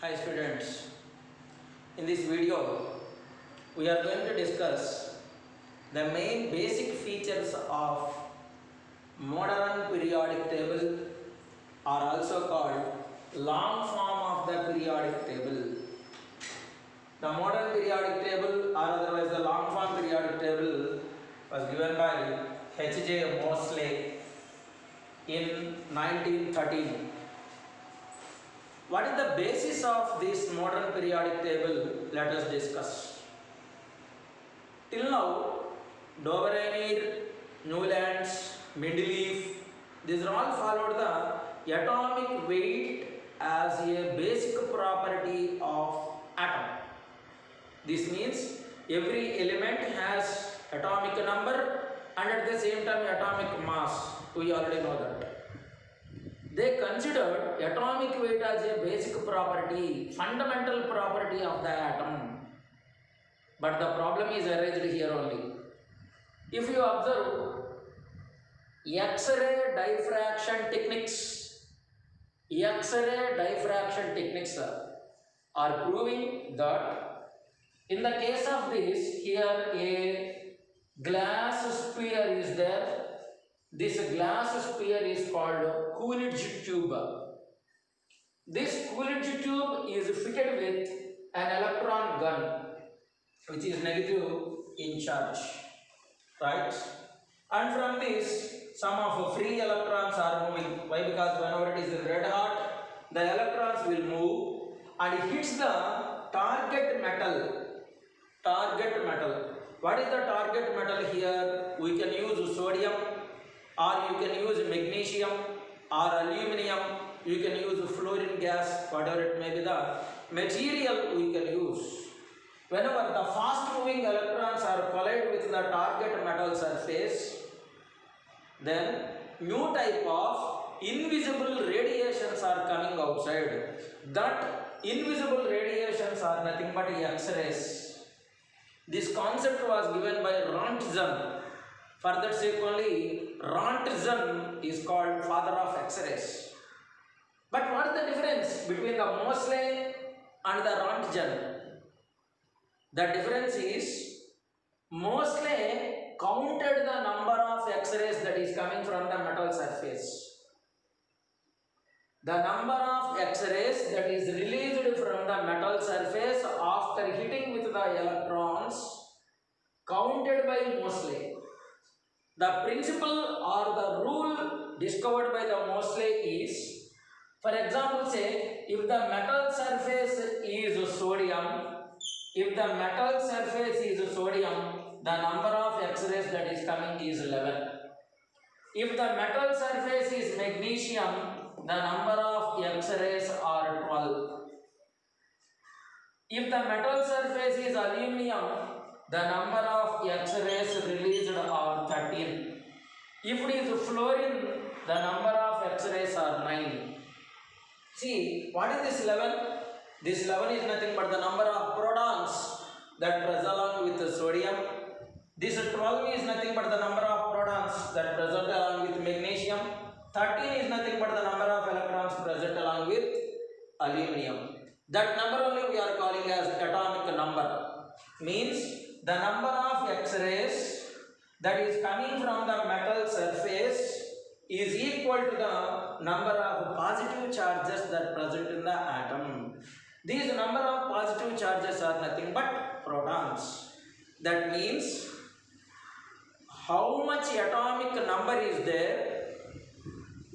Hi students, in this video we are going to discuss the main basic features of modern periodic table, or also called long form of the periodic table. The modern periodic table, or otherwise the long form periodic table, was given by H.J. Moseley in 1913. What is the basis of this modern periodic table? Let us discuss. Till now, Dobereiner, Newlands, Mendeleev, these are all followed the atomic weight as a basic property of atom. This means every element has atomic number and at the same time atomic mass. We already know that. They considered atomic weight as a basic property, fundamental property of the atom. But the problem is arised here only. If you observe X-ray diffraction techniques, are proving that in the case of this, here a glass sphere is there. This glass sphere is called Coolidge tube. This Coolidge tube is fitted with an electron gun which is negative in charge, right? And from this, some of free electrons are moving. Why? Because whenever it is red hot, the electrons will move and it hits the target metal. What is the target metal here? We can use sodium, or you can use magnesium or aluminium, you can use fluorine gas, whatever it may be the material we can use. Whenever the fast moving electrons are collide with the target metal surface, then new type of invisible radiations are coming outside. That invisible radiations are nothing but X-rays. This concept was given by Rontgen. For that sake only, Rontgen is called father of X-rays. But what is the difference between the Moseley and the Rontgen? The difference is Moseley counted the number of X-rays that is coming from the metal surface. The number of X-rays that is released from the metal surface after hitting with the electrons counted by Moseley. The principle or the rule discovered by the Moseley is, for example, say if the metal surface is sodium, the number of X-rays that is coming is 11. If the metal surface is magnesium, the number of X-rays are 12. If the metal surface is aluminium, the number of X-rays released are 13. If it is fluorine, the number of X-rays are 9. See, what is this 11? This 11 is nothing but the number of protons that present along with the sodium. This 12 is nothing but the number of protons that present along with magnesium. 13 is nothing but the number of electrons present along with aluminium. That number only we are calling as atomic number. Means the number of X-rays that is coming from the metal surface is equal to the number of positive charges that present in the atom. These number of positive charges are nothing but protons. That means how much atomic number is there,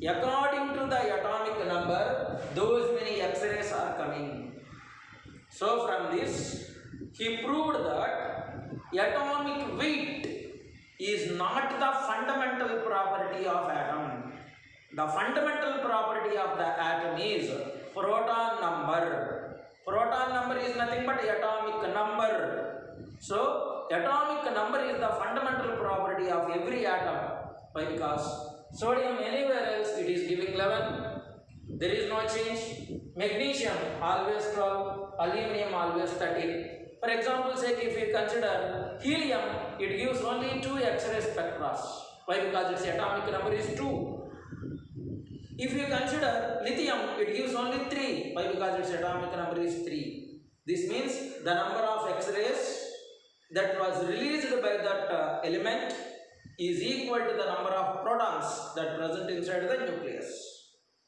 according to the atomic number, those many X-rays are coming. So from this, he proved that atomic weight is not the fundamental property of atom. The fundamental property of the atom is proton number. Proton number is nothing but atomic number. So atomic number is the fundamental property of every atom. Why? Because sodium anywhere else it is giving 11. There is no change. Magnesium always 12. Aluminium always 13. For example, say if we consider helium, it gives only 2 X-ray spectra. Why? Because its atomic number is 2. If you consider lithium, it gives only 3. Why? Because its atomic number is 3. This means the number of X-rays that was released by that element is equal to the number of protons that present inside the nucleus.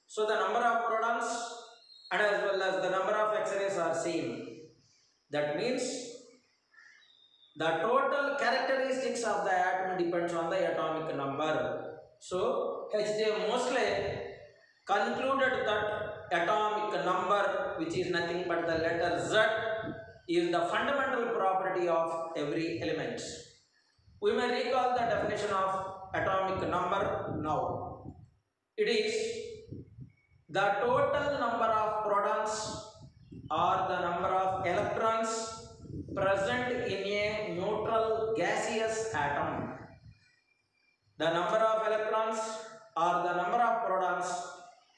So the number of protons and as well as the number of X-rays are same. That means the total characteristics of the atom depends on the atomic number. So H.J. Moseley concluded that atomic number, which is nothing but the letter Z, is the fundamental property of every element. We may recall the definition of atomic number now. It is the total number of protons or the number of electrons present in a neutral gaseous atom. The number of electrons or the number of protons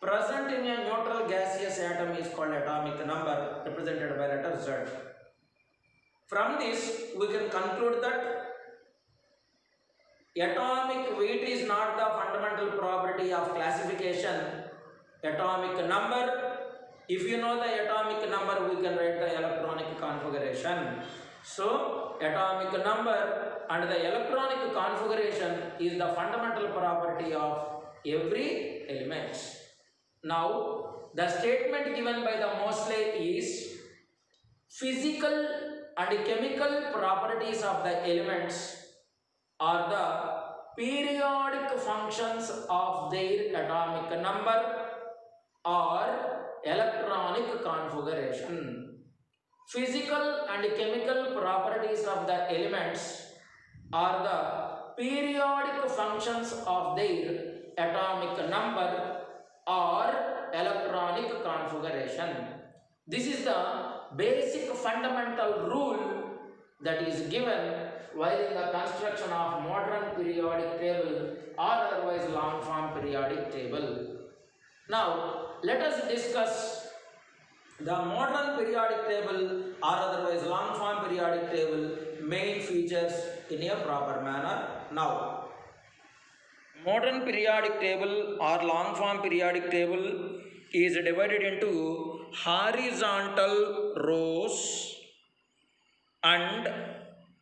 present in a neutral gaseous atom is called atomic number, represented by letter Z. From this, we can conclude that atomic weight is not the fundamental property of classification. Atomic number, if you know the atomic number, we can write the electronic configuration. So, atomic number and the electronic configuration is the fundamental property of every element. Now, the statement given by the Moseley is physical and chemical properties of the elements are the periodic functions of their atomic number or electronic configuration. Physical and chemical properties of the elements are the periodic functions of their atomic number or electronic configuration. This is the basic fundamental rule that is given while in the construction of modern periodic table or otherwise long form periodic table. Now, let us discuss the modern periodic table or otherwise long form periodic table main features in a proper manner. Now, modern periodic table or long form periodic table is divided into horizontal rows and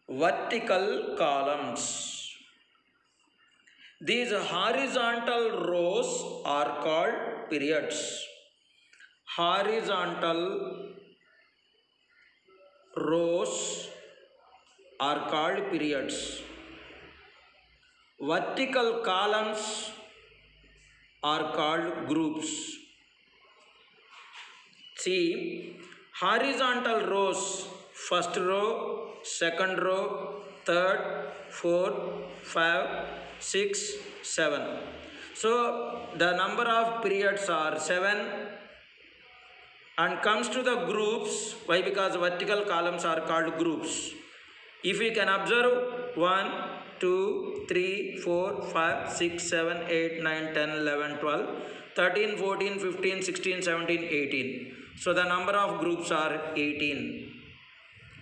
vertical columns. These horizontal rows are called periods. Horizontal rows are called periods. Vertical columns are called groups. See, horizontal rows, first row, second row, third, fourth, 5, 6, 7. So, the number of periods are 7 and comes to the groups. Why? Because vertical columns are called groups. If we can observe 1, 2, 3, 4, 5, 6, 7, 8, 9, 10, 11, 12, 13, 14, 15, 16, 17, 18. So, the number of groups are 18.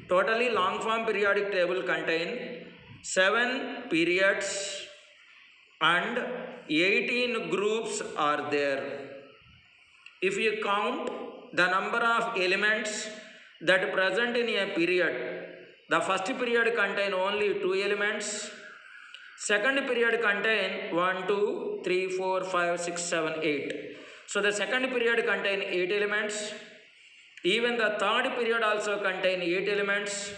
Totally long form periodic table contain 7 periods and 18 groups are there. If you count the number of elements that present in a period, the first period contain only 2 elements, second period contain 1, 2, 3, 4, 5, 6, 7, 8. So the second period contain 8 elements. Even the third period also contain 8 elements.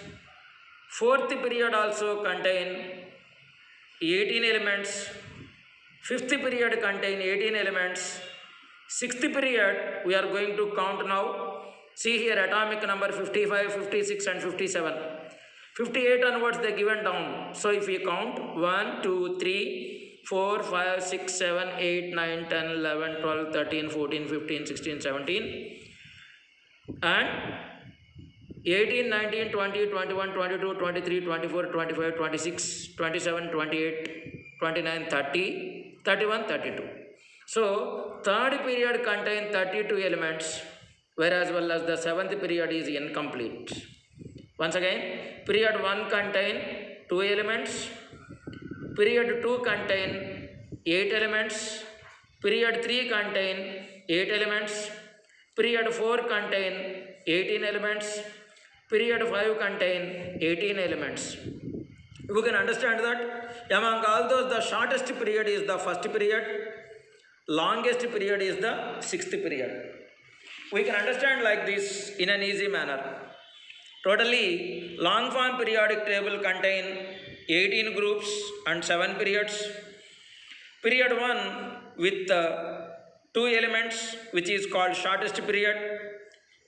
Fourth period also contain 18 elements. Fifth period contain 18 elements. Sixth period we are going to count now. See here atomic number 55, 56 and 57. 58 onwards they given down. So if we count 1, 2, 3, 4, 5, 6, 7, 8, 9, 10, 11, 12, 13, 14, 15, 16, 17 and 18, 19, 20, 21, 22, 23, 24, 25, 26, 27, 28, 29, 30, 31, 32. So, third period contains 32 elements, whereas well as the seventh period is incomplete. Once again, period 1 contain 2 elements, period 2 contain 8 elements, Period 3 contain 8 elements. Period 4 contain 18 elements. Period 5 contain 18 elements. We can understand that among all those, the shortest period is the first period, longest period is the sixth period. We can understand like this in an easy manner. Totally, long form periodic table contain 18 groups and 7 periods. Period 1 with 2 elements, which is called shortest period.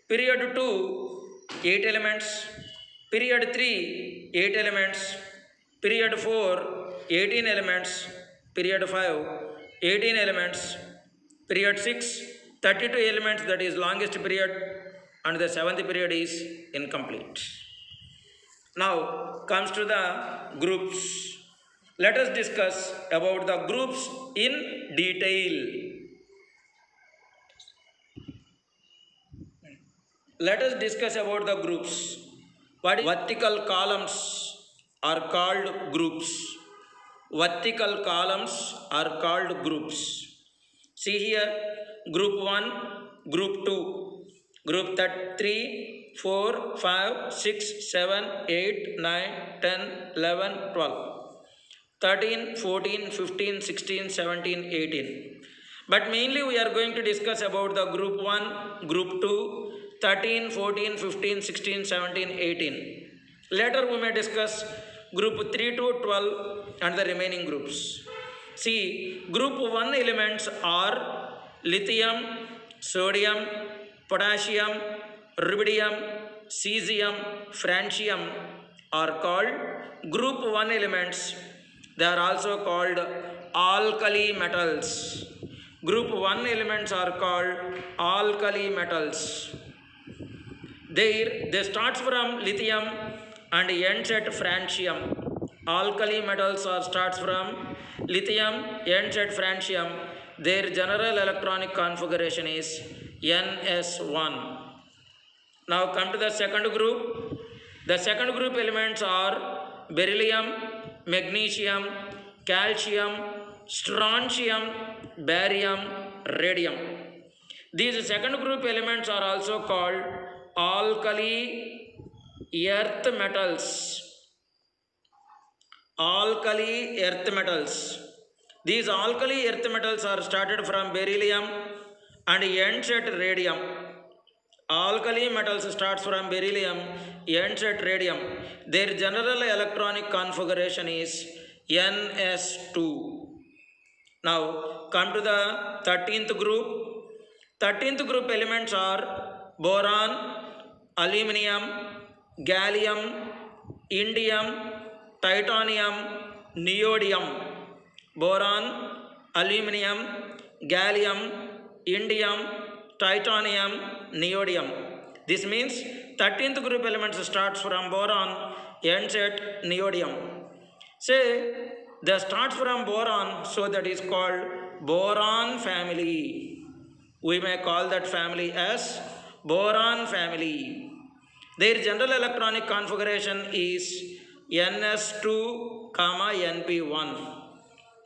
Period 2, 8 elements. Period 3, 8 elements. Period 4, 18 elements. Period 5, 18 elements. Period 6, 32 elements, that is longest period, and the 7th period is incomplete. Now comes to the groups. Let us discuss about the groups in detail. Let us discuss about the groups. What is vertical columns are called groups. Vertical columns are called groups. See here, group 1, group 2, group 3, 4, 5, 6, 7, 8, 9, 10, 11, 12. 13, 14, 15, 16, 17, 18. But mainly we are going to discuss about the group 1, group 2, 13, 14, 15, 16, 17, 18. Later we may discuss group 3 to 12 and the remaining groups. See, group 1 elements are lithium, sodium, potassium, rubidium, cesium, francium are called group 1 elements. They are also called alkali metals. Group 1 elements are called alkali metals. They start from lithium and ends at francium. Alkali metals starts from lithium, ends at francium. Their general electronic configuration is NS1. Now come to the second group. The second group elements are beryllium, magnesium, calcium, strontium, barium, radium. These second group elements are also called alkali earth metals. Alkali earth metals. These alkali earth metals are started from beryllium and ends at radium. Alkali metals starts from beryllium, ends at radium. Their general electronic configuration is NS2. Now come to the 13th group. 13th group elements are boron, aluminum, gallium, indium, titanium, neodymium. Boron, aluminum, gallium, indium, titanium, neodymium. This means 13th group elements starts from boron, ends at neodymium. Say they starts from boron, so that is called boron family. We may call that family as boron family. Their general electronic configuration is NS2, NP1.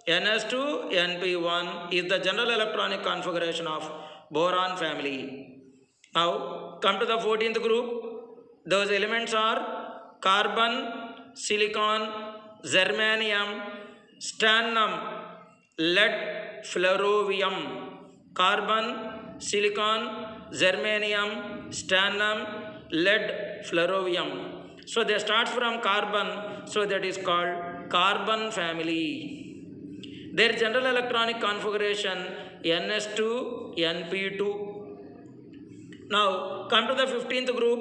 NS2, NP1 is the general electronic configuration of boron family. Now come to the 14th group. Those elements are carbon, silicon, germanium, stannum, lead, flerovium. Carbon, silicon, germanium, stannum, lead, flerovium. So they start from carbon, so that is called carbon family. Their general electronic configuration NS2, NP2. Now come to the 15th group.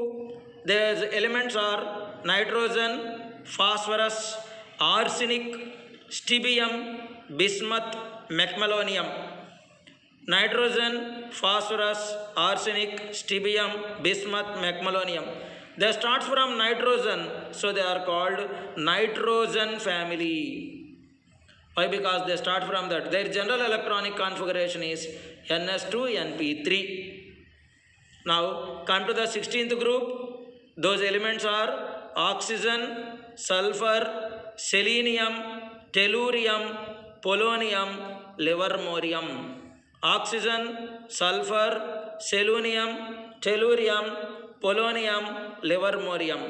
Their elements are nitrogen, phosphorus, arsenic, stibbium, bismuth, metalonium. Nitrogen, phosphorus, arsenic, stibbium, bismuth, metalonium. They start from nitrogen, so they are called nitrogen family. Why? Because they start from that. Their general electronic configuration is NS2, NP3. Now come to the 16th group. Those elements are oxygen, sulfur, selenium, tellurium, polonium, livermorium. oxygen, sulfur, selenium, tellurium, polonium, livermorium.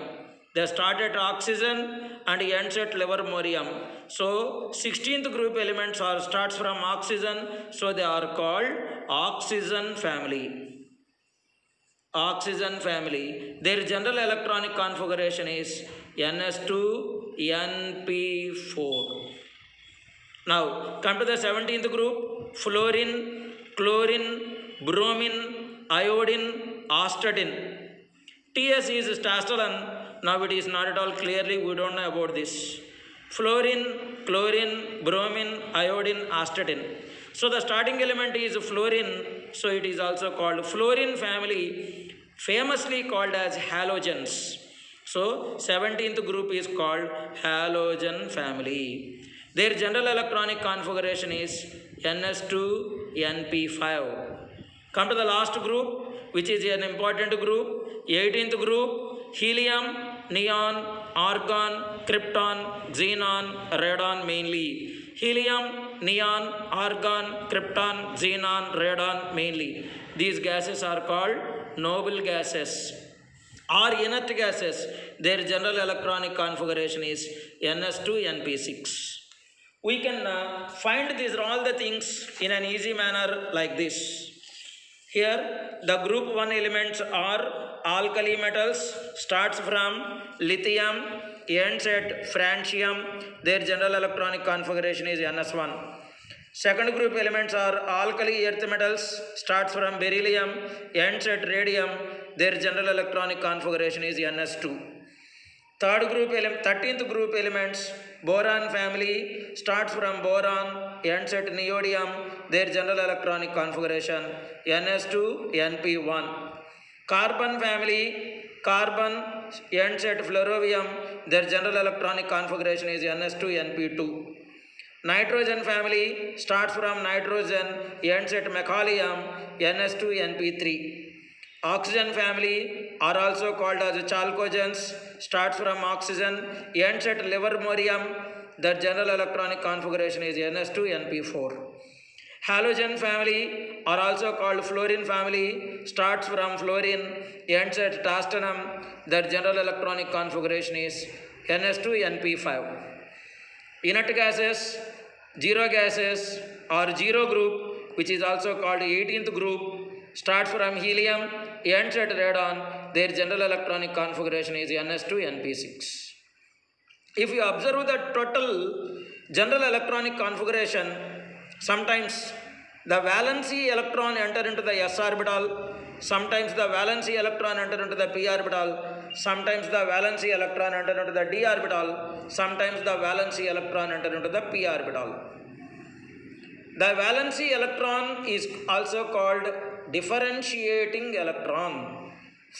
They start at oxygen and ends at livermorium. So 16th group elements are starts from oxygen, so they are called oxygen family. Oxygen family. Their general electronic configuration is ns2 np4. Now come to the 17th group: fluorine, chlorine, bromine, iodine, astatine. TS is Stastalan. Now it is not at all clearly, we don't know about this. Fluorine, chlorine, bromine, iodine, astatine. So the starting element is fluorine, so it is also called fluorine family, famously called as halogens. So 17th group is called halogen family. Their general electronic configuration is ns2 np5. Come to the last group, which is an important group, 18th group: helium, neon, argon, krypton, xenon, radon mainly. Helium, neon, argon, krypton, xenon, radon mainly. These gases are called noble gases or inert gases. Their general electronic configuration is ns2 np6. We can find these all the things in an easy manner like this. Here the group 1 elements are alkali metals, starts from lithium, ends at francium. Their general electronic configuration is ns1. Second group elements are alkali earth metals, starts from beryllium, ends at radium. Their general electronic configuration is ns2. 13th group elements: boron family, starts from boron, ends at neodymium. Their general electronic configuration ns2 np1. Carbon family, carbon, ends at fluorovium. Their general electronic configuration is ns2 np2. Nitrogen family, starts from nitrogen, ends at mecalium. ns2 np3. Oxygen family are also called as chalcogens, starts from oxygen, ends at livermorium. Their general electronic configuration is ns2 np4. Halogen family are also called fluorine family, starts from fluorine, ends at tungstenum. Their general electronic configuration is ns2 np5. Inert gases, zero gases or zero group, which is also called 18th group, starts from helium, ends at radon. Their general electronic configuration is ns2 np6. If you observe the total general electronic configuration, sometimes the valency electron enter into the s orbital, sometimes the valency electron enter into the p orbital, sometimes the valency electron enter into the d orbital, sometimes the valency electron enter into the p orbital. The valency electron is also called differentiating electron.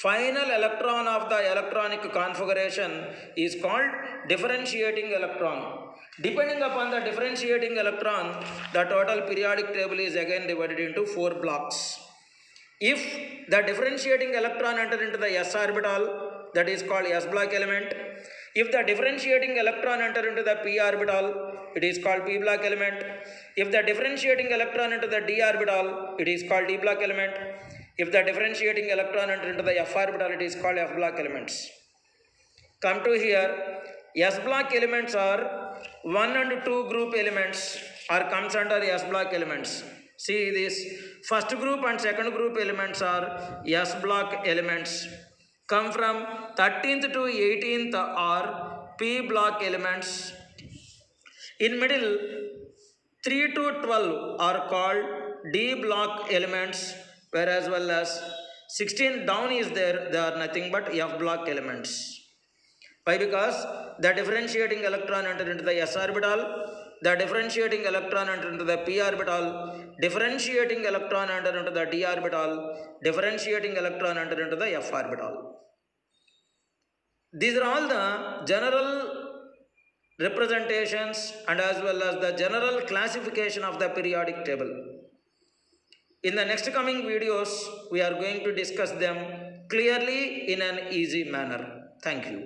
Final electron of the electronic configuration is called differentiating electron. Depending upon the differentiating electron, the total periodic table is again divided into 4 blocks. If the differentiating electron enter into the s orbital, that is called s block element. If the differentiating electron enter into the p orbital, it is called p block element. If the differentiating electron into the d orbital, it is called d block element. If the differentiating electron enter into the f orbital, it is called f block elements. Come to here, s block elements are 1 and 2 group elements are comes under s block elements. See this, first group and second group elements are s block elements. Come from 13th to 18th are p block elements. In middle 3 to 12 are called d block elements, whereas well as 16 down is there, they are nothing but f block elements. Why? Because the differentiating electron enter into the s orbital, the differentiating electron enter into the p orbital, differentiating electron enter into the d orbital, differentiating electron enter into the f orbital. These are all the general representations and as well as the general classification of the periodic table. In the next coming videos, we are going to discuss them clearly in an easy manner. Thank you.